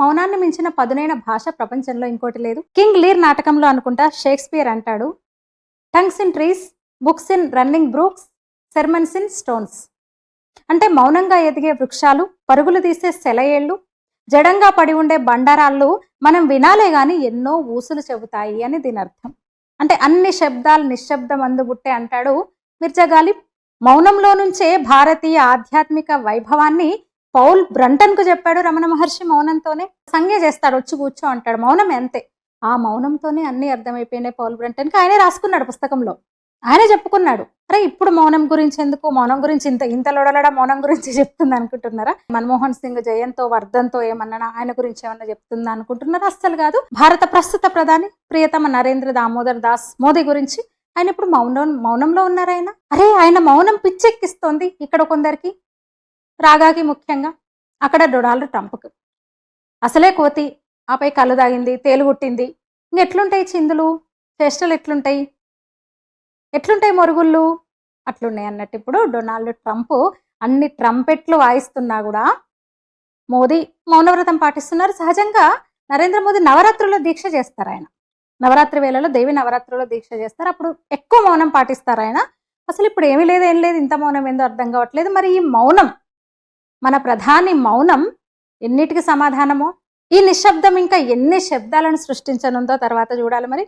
మౌనాన్ని మించిన పదునైన భాష ప్రపంచంలో ఇంకోటి లేదు. కింగ్ లీర్ నాటకంలో అనుకుంటా షేక్స్పియర్ అంటాడు, tongues in trees, books in running Brooks, sermons in stones. అంటే మౌనంగా ఎదిగే వృక్షాలు, పరుగులు తీసే సెలయేళ్లు, జడంగా పడి ఉండే బండారాళ్ళు మనం వినాలే గాని ఎన్నో ఊసులు చెబుతాయి అని దీని అర్థం. అంటే అన్ని శబ్దాలు నిశ్శబ్దం అందుబుట్టే అంటాడు మిర్జా గాలిబ్. మౌనంలో నుంచే భారతీయ ఆధ్యాత్మిక వైభవాన్ని పౌల్ బ్రంటన్ కు చెప్పాడు రమణ మహర్షి. మౌనంతోనే సంజ్ఞ చేస్తాడు, వచ్చి కూర్చో అంటాడు. మౌనం అంతే, ఆ మౌనంతోనే అన్ని అర్థమైపోయినాయి పౌల్ బ్రంటన్ కి. ఆయనే రాసుకున్నాడు పుస్తకంలో, ఆయనే చెప్పుకున్నాడు. అరే ఇప్పుడు మౌనం గురించి ఎందుకు, మౌనం గురించి ఇంత లొడలడ మౌనం గురించి చెప్తుంది అనుకుంటున్నారా? మన్మోహన్ సింగ్ జయంతో వర్ధన్తో ఏమన్నా ఆయన గురించి ఏమన్నా చెప్తుందా అనుకుంటున్నారా? అస్సలు కాదు. భారత ప్రస్తుత ప్రధాని ప్రియతమ నరేంద్ర దామోదర్ దాస్ మోదీ గురించి. ఆయన ఇప్పుడు మౌనంలో ఉన్నారు. అరే ఆయన మౌనం పిచ్చెక్కిస్తోంది ఇక్కడ కొందరికి, రాగాకి ముఖ్యంగా. అక్కడ డొనాల్డ్ ట్రంప్కి అసలే కోతి, ఆపై కళ్ళు తాగింది, తేలుగుట్టింది. ఇంకెట్లుంటాయి చిందులు, చేష్టలు ఎట్లుంటాయి మొరుగుళ్ళు, అట్లున్నాయి అన్నట్టు. ఇప్పుడు డొనాల్డ్ ట్రంప్ అన్ని ట్రంపెట్లు వాయిస్తున్నా కూడా మోదీ మౌనవ్రతం పాటిస్తున్నారు. సహజంగా నరేంద్ర మోదీ నవరాత్రుల్లో దీక్ష చేస్తారు. ఆయన నవరాత్రి వేళలో దేవి నవరాత్రుల్లో దీక్ష చేస్తారు, అప్పుడు ఎక్కువ మౌనం పాటిస్తారు ఆయన. అసలు ఇప్పుడు ఏమీ లేదు, ఏం లేదు, ఇంత మౌనం ఏందో అర్థం కావట్లేదు. మరి ఈ మౌనం, మన ప్రధాని మౌనం ఎన్నిటికి సమాధానమో, ఈ నిశ్శబ్దం ఇంకా ఎన్ని శబ్దాలను సృష్టించనుందో తర్వాత చూడాలి మరి.